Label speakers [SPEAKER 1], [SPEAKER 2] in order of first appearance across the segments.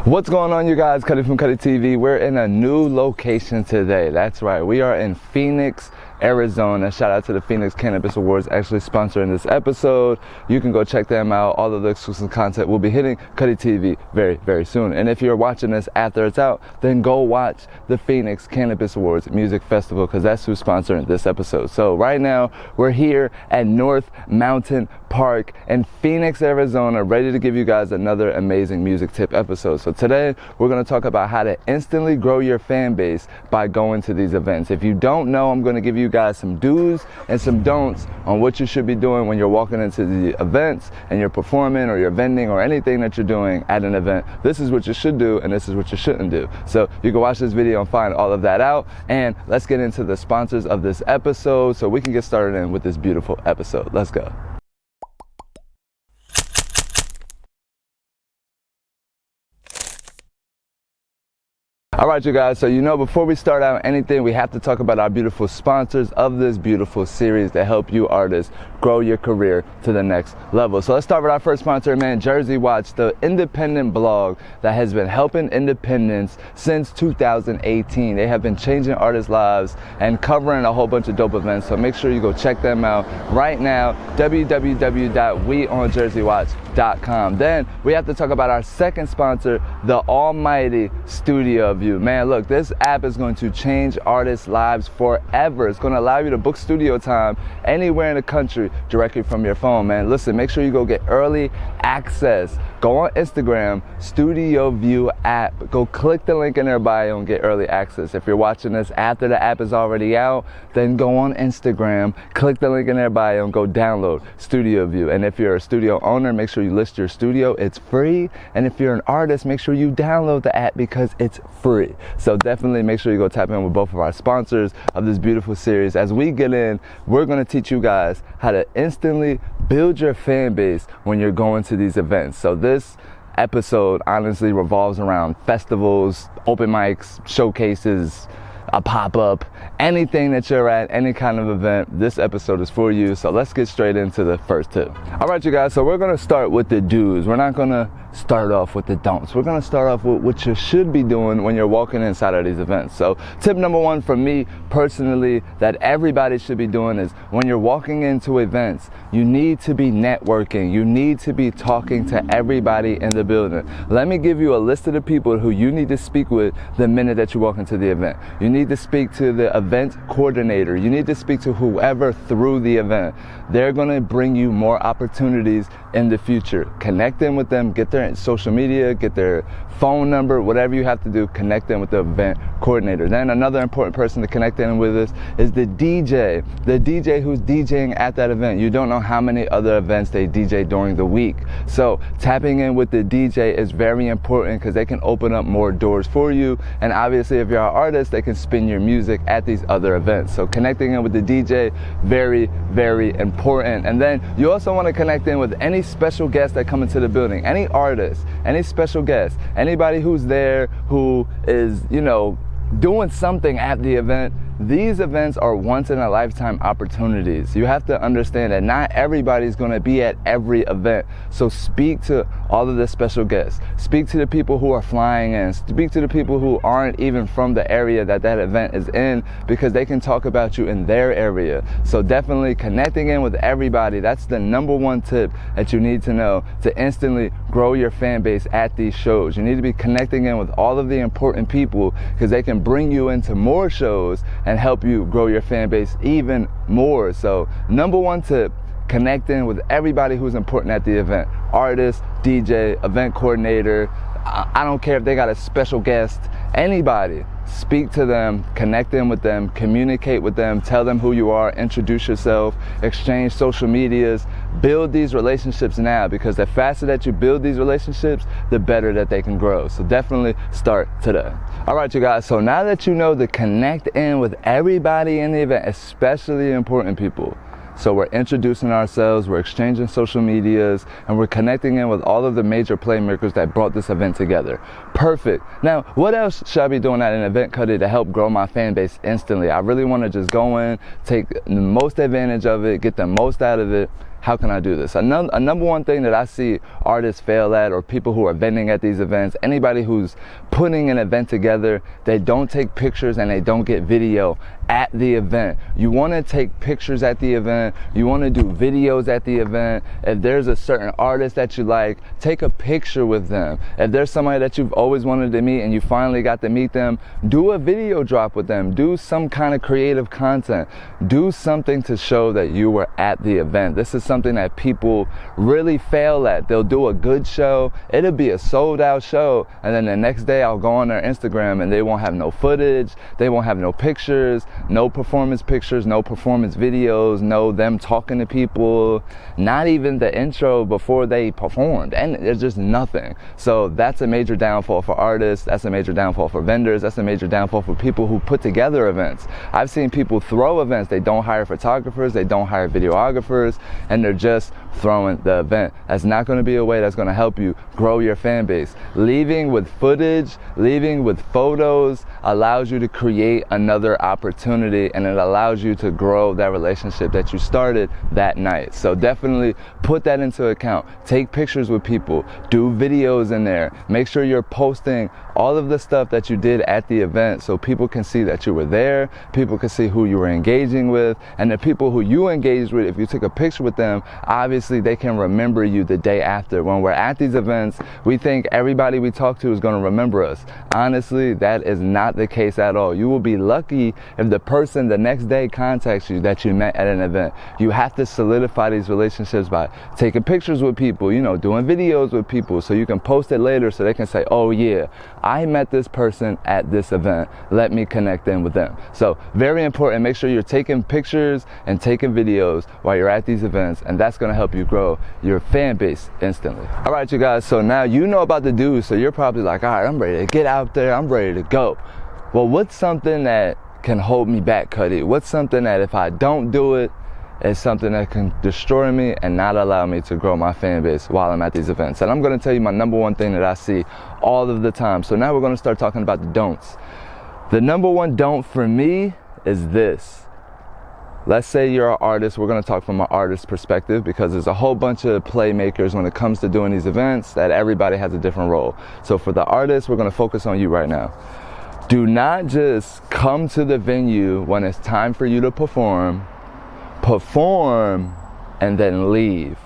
[SPEAKER 1] What's going on, you guys? Cutty from Cutty TV. We're in a new location today. That's right, we are in Phoenix, Arizona. Shout out to the Phoenix Cannabis Awards actually sponsoring this episode. You can go check them out. All of the exclusive content will be hitting Cutty TV very, very soon. And if you're watching this after it's out, then go watch the Phoenix Cannabis Awards Music Festival, because that's who's sponsoring this episode. So right now, we're here at North Mountain Park in Phoenix, Arizona, ready to give you guys another amazing music tip episode. So today, we're going to talk about how to instantly grow your fan base by going to these events. If you don't know, I'm going to give you guys some do's and some don'ts on what you should be doing when you're walking into the events and you're performing or you're vending or anything that you're doing at an event. This is what you should do and this is what you shouldn't do. So you can watch this video and find all of that out, and let's get into the sponsors of this episode so we can get started in with this beautiful episode. Let's go. All right, you guys, so before we start out anything, we have to talk about our beautiful sponsors of this beautiful series that help you artists grow your career to the next level. So let's start with our first sponsor, man, Jersey Watch, the independent blog that has been helping independents since 2018. They have been changing artists' lives and covering a whole bunch of dope events, so make sure you go check them out right now, www.weonjerseywatch.com. Then we have to talk about our second sponsor, the almighty Studio View. Man, look, this app is going to change artists' lives forever. It's going to allow you to book studio time anywhere in the country directly from your phone, man. Listen, make sure you go get early access. Go on Instagram, Studio View app. Go click the link in their bio and get early access. If you're watching this after the app is already out, then go on Instagram, click the link in their bio and go download Studio View. And if you're a studio owner, make sure you list your studio. It's free. And if you're an artist, make sure you download the app because it's free. So definitely make sure you go tap in with both of our sponsors of this beautiful series. As we get in, we're going to teach you guys how to instantly build your fan base when you're going to these events. So this episode honestly revolves around festivals, open mics, showcases, a pop-up, anything that you're at, any kind of event. This episode is for you. So let's get straight into the first tip. All right, you guys, so we're going to start with the do's. We're not going to start off with the don'ts. We're going to start off with what you should be doing when you're walking inside of these events. So tip number one for me personally that everybody should be doing is when you're walking into events, you need to be networking. You need to be talking to everybody in the building. Let me give you a list of the people who you need to speak with the minute that you walk into the event. You need to speak to the event coordinator. You need to speak to whoever threw the event. They're going to bring you more opportunities in the future. Connect them with them, get their social media, get their phone number, whatever you have to do, connect them with the event coordinator. Then another important person to connect in with us is the DJ who's DJing at that event. You don't know how many other events they DJ during the week. So tapping in with the DJ is very important because they can open up more doors for you. And obviously if you're an artist, they can spin your music at these other events. So connecting in with the DJ, very, very important. And then you also want to connect in with any special guests that come into the building, any artist, any special guest, anybody who's there who is, doing something at the event. These events are once in a lifetime opportunities. You have to understand that not everybody's going to be at every event. So speak to all of the special guests. Speak to the people who are flying in. Speak to the people who aren't even from the area that event is in, because they can talk about you in their area. So definitely connecting in with everybody. That's the number one tip that you need to know to instantly grow your fan base at these shows. You need to be connecting in with all of the important people because they can bring you into more shows and help you grow your fan base even more. So number one tip, connect in with everybody who's important at the event. Artist, DJ, event coordinator, I don't care if they got a special guest, anybody. Speak to them, connect in with them, communicate with them, tell them who you are, introduce yourself, exchange social medias, build these relationships now, because the faster that you build these relationships, the better that they can grow. So definitely start today. All right, you guys, so now that you know to connect in with everybody in the event, especially important people. So we're introducing ourselves, we're exchanging social medias, and we're connecting in with all of the major playmakers that brought this event together. Perfect. Now, what else should I be doing at an event, Cutty, to help grow my fan base instantly? I really want to just go in, take the most advantage of it, get the most out of it, how can I do this? A number one thing that I see artists fail at, or people who are vending at these events, anybody who's putting an event together, they don't take pictures and they don't get video at the event. You want to take pictures at the event. You want to do videos at the event. If there's a certain artist that you like, take a picture with them. If there's somebody that you've always wanted to meet and you finally got to meet them, do a video drop with them. Do some kind of creative content. Do something to show that you were at the event. This is something that people really fail at. They'll do a good show. It'll be a sold out show. And then the next day I'll go on their Instagram and they won't have no footage. They won't have no pictures. No performance pictures, no performance videos, no them talking to people, not even the intro before they performed, and there's just nothing. So that's a major downfall for artists, that's a major downfall for vendors, that's a major downfall for people who put together events. I've seen people throw events, they don't hire photographers, they don't hire videographers, and they're just throwing the event. That's not going to be a way that's going to help you grow your fan base. Leaving with footage, leaving with photos allows you to create another opportunity, and it allows you to grow that relationship that you started that night. So definitely put that into account. Take pictures with people, do videos in there, make sure you're posting all of the stuff that you did at the event so people can see that you were there, people can see who you were engaging with, and the people who you engaged with, if you took a picture with them, obviously they can remember you the day after. When we're at these events, we think everybody we talk to is going to remember us. Honestly, that is not the case at all. You will be lucky if the person the next day contacts you that you met at an event. You have to solidify these relationships by taking pictures with people, you know, doing videos with people so you can post it later so they can say, oh yeah, I met this person at this event. Let me connect in with them. So very important. Make sure you're taking pictures and taking videos while you're at these events, and that's going to help you grow your fan base instantly. All right, you guys. So now you know about the do's, so you're probably like, all right, I'm ready to get out there. I'm ready to go. Well, what's something that can hold me back, Cutty? What's something that if I don't do it, it's something that can destroy me and not allow me to grow my fan base while I'm at these events? And I'm going to tell you my number one thing that I see all of the time. So now we're going to start talking about the don'ts. The number one don't for me is this. Let's say you're an artist. We're going to talk from an artist perspective because there's a whole bunch of playmakers when it comes to doing these events that everybody has a different role. So for the artist, we're going to focus on you right now. Do not just come to the venue when it's time for you to perform, and then leave.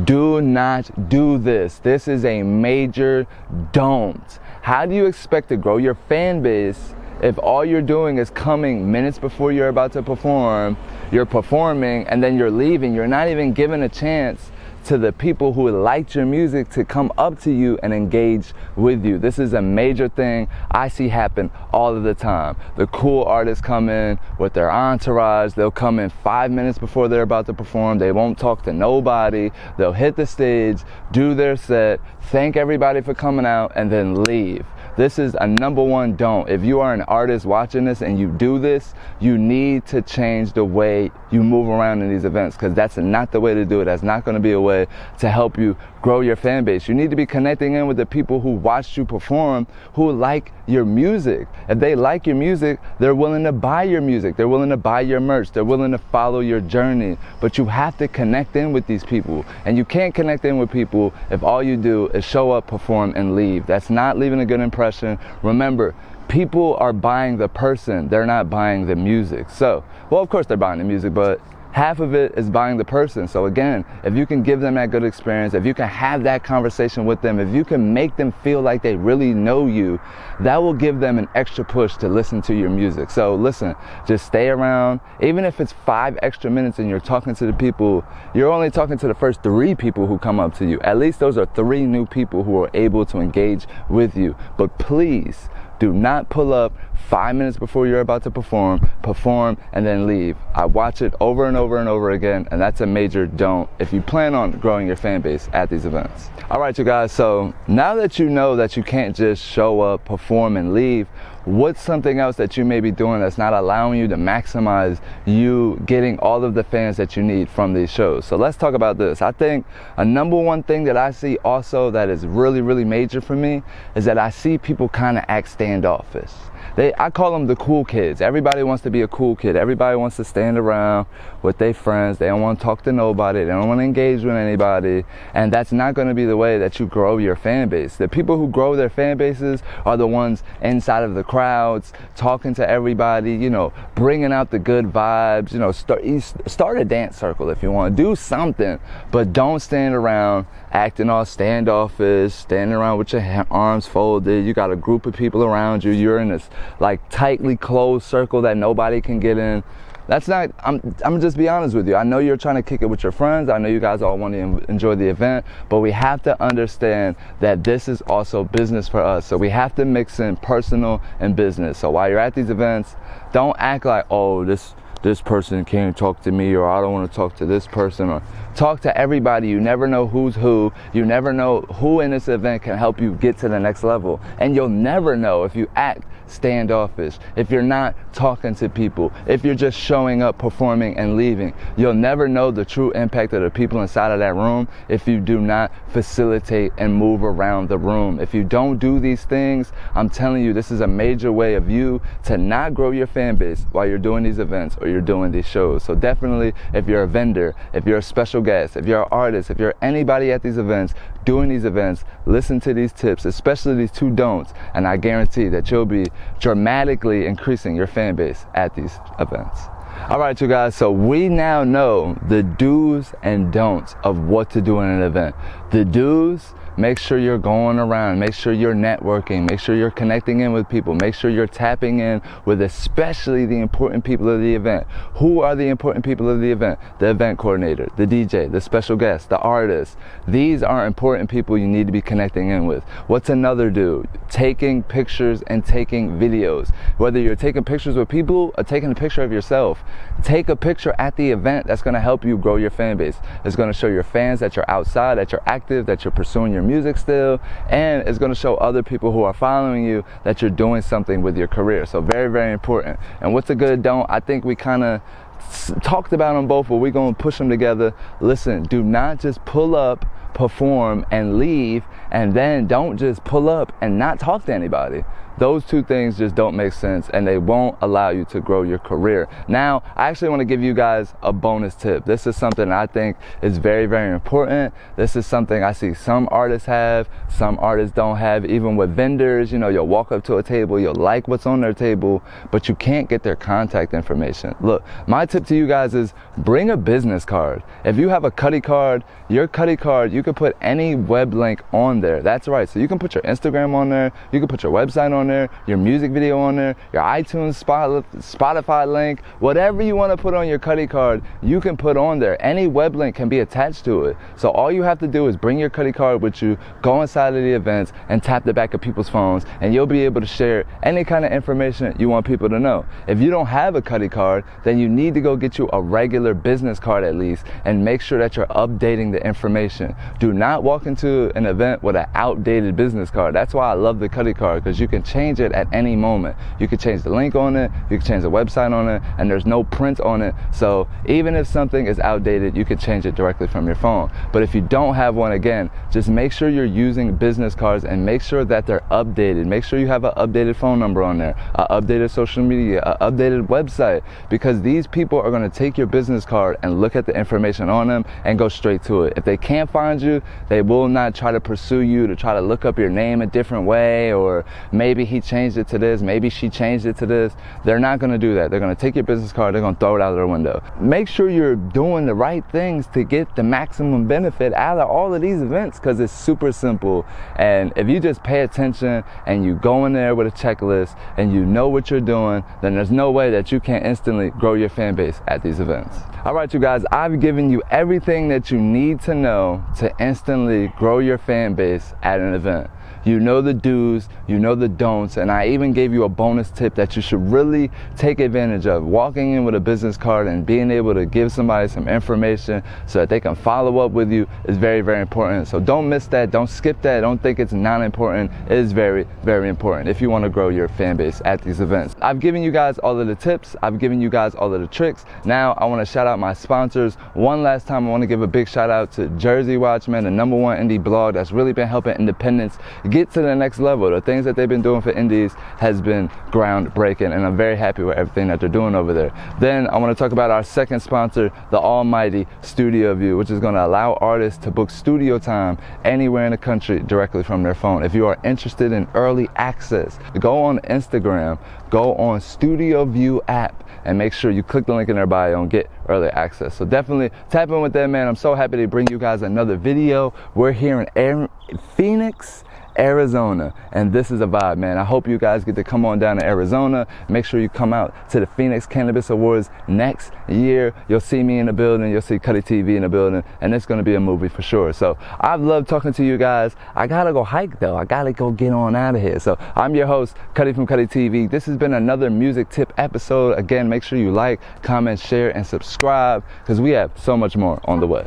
[SPEAKER 1] Do not do this. This is a major don't. How do you expect to grow your fan base if all you're doing is coming minutes before you're about to perform, you're performing, and then you're leaving? You're not even given a chance to the people who liked your music to come up to you and engage with you. This is a major thing I see happen all of the time. The cool artists come in with their entourage. They'll come in 5 minutes before they're about to perform. They won't talk to nobody. They'll hit the stage, do their set, thank everybody for coming out, and then leave. This is a number one don't. If you are an artist watching this and you do this, you need to change the way you move around in these events, because that's not the way to do it. That's not going to be a way to help you grow your fan base. You need to be connecting in with the people who watched you perform, who like your music. If they like your music, they're willing to buy your music. They're willing to buy your merch. They're willing to follow your journey. But you have to connect in with these people. And you can't connect in with people if all you do is show up, perform, and leave. That's not leaving a good impression. Remember, people are buying the person. They're not buying the music. So, well, of course they're buying the music, but half of it is buying the person. So again, if you can give them that good experience, if you can have that conversation with them, if you can make them feel like they really know you, that will give them an extra push to listen to your music. So listen, just stay around. Even if it's 5 extra minutes and you're talking to the people, you're only talking to the first 3 people who come up to you. At least those are 3 new people who are able to engage with you. But please, do not pull up 5 minutes before you're about to perform, and then leave. I watch it over and over and over again, and that's a major don't if you plan on growing your fan base at these events. All right, you guys, so now that you know that you can't just show up, perform, and leave, what's something else that you may be doing that's not allowing you to maximize you getting all of the fans that you need from these shows. So let's talk about this. I think a number one thing that I see also that is really, really major for me is that I see people kind of act standoffish. I call them the cool kids. Everybody wants to be a cool kid. Everybody wants to stand around with their friends. They don't want to talk to nobody. They don't want to engage with anybody. And that's not going to be the way that you grow your fan base. The people who grow their fan bases are the ones inside of the crowds, talking to everybody, you know, bringing out the good vibes. You know, start a dance circle if you want. Do something, but don't stand around acting all standoffish, standing around with your arms folded. You got a group of people around you. You're in this like tightly closed circle that nobody can get in. That's not, I'm just be honest with you. I know you're trying to kick it with your friends. I know you guys all want to enjoy the event, but we have to understand that this is also business for us. So we have to mix in personal and business. So while you're at these events, don't act like, oh, this person can't talk to me, or I don't want to talk to this person, or talk to everybody. You never know who's who. You never know who in this event can help you get to the next level. And you'll never know if you act standoffish, if you're not talking to people, if you're just showing up, performing, and leaving. You'll never know the true impact of the people inside of that room if you do not facilitate and move around the room. If you don't do these things, I'm telling you, this is a major way of you to not grow your fan base while you're doing these events or you're doing these shows. So definitely, if you're a vendor, if you're a special guest, if you're an artist, if you're anybody at these events, doing these events, listen to these tips, especially these 2 don'ts, and I guarantee that you'll be dramatically increasing your fan base at these events. All right, you guys, so we now know the do's and don'ts of what to do in an event. The do's: make sure you're going around, make sure you're networking, make sure you're connecting in with people, make sure you're tapping in with especially the important people of the event. Who are the important people of the event? The event coordinator, the DJ, the special guest, the artist. These are important people you need to be connecting in with. What's another do? Taking pictures and taking videos. Whether you're taking pictures with people or taking a picture of yourself, take a picture at the event. That's going to help you grow your fan base. It's going to show your fans that you're outside, that you're active, that you're pursuing your music still, and it's going to show other people who are following you that you're doing something with your career. So very, very important. And what's a good don't? I think we kind of talked about them both, but we're going to push them together. Listen, do not just pull up, perform, and leave, and then don't just pull up and not talk to anybody. Those 2 things just don't make sense, and they won't allow you to grow your career. Now, I actually want to give you guys a bonus tip. This is something I think is very, very important. This is something I see some artists have, some artists don't have. Even with vendors, you know, you'll walk up to a table, you'll like what's on their table, but you can't get their contact information. Look, my tip to you guys is bring a business card. If you have a Cutty card, your Cutty card, you can put any web link on there. That's right. So you can put your Instagram on there, you can put your website on there, your music video on there, your iTunes, Spotify link, whatever you want to put on your Cutty card, you can put on there. Any web link can be attached to it. So all you have to do is bring your Cutty card with you, go inside of the events, and tap the back of people's phones, and you'll be able to share any kind of information you want people to know. If you don't have a Cutty card, then you need to go get you a regular business card at least, and make sure that you're updating the information. Do not walk into an event with an outdated business card. That's why I love the Cutty card, because you can change it at any moment. You can change the link on it, you can change the website on it, and there's no print on it. So even if something is outdated, you can change it directly from your phone. But if you don't have one, again, just make sure you're using business cards and make sure that they're updated. Make sure you have an updated phone number on there, an updated social media, an updated website, because these people are going to take your business card and look at the information on them and go straight to it. If they can't find you, they will not try to pursue you to try to look up your name a different way, or maybe he changed it to this, maybe she changed it to this. They're not going to do that. They're going to take your business card, they're going to throw it out their window. Make sure you're doing the right things to get the maximum benefit out of all of these events, because it's super simple. And if you just pay attention and you go in there with a checklist and you know what you're doing, then there's no way that you can't instantly grow your fan base at these events. All right, you guys, I've given you everything that you need to know to instantly grow your fan base at an event. you know the do's, you know the don'ts, and I even gave you a bonus tip that you should really take advantage of. Walking in with a business card and being able to give somebody some information so that they can follow up with you is very, very important. So don't miss that, don't skip that, don't think it's not important. It is very, very important if you want to grow your fan base at these events. I've given you guys all of the tips, I've given you guys all of the tricks. Now I want to shout out my sponsors. One last time, I want to give a big shout out to Jersey Watchman, the #1 indie blog that's really been helping independents get to the next level. The things that they've been doing for indies has been groundbreaking, and I'm very happy with everything that they're doing over there. Then I want to talk about our second sponsor, the almighty Studio View, which is going to allow artists to book studio time anywhere in the country directly from their phone. If you are interested in early access, go on Instagram, go on Studio View app, and make sure you click the link in their bio and get early access. So definitely tap in with them, man. I'm so happy to bring you guys another video. We're here in Phoenix, Arizona, and this is a vibe, man. I hope you guys get to come on down to Arizona. Make sure you come out to the Phoenix Cannabis Awards next year. You'll see me in the building, you'll see Cutty TV in the building, and it's gonna be a movie for sure. So I've loved talking to you guys. I gotta go hike though. I gotta go get on out of here. So I'm your host, Cutty from Cutty TV. This has been another music tip episode. Again, make sure you like, comment, share, and subscribe, because we have so much more on the way.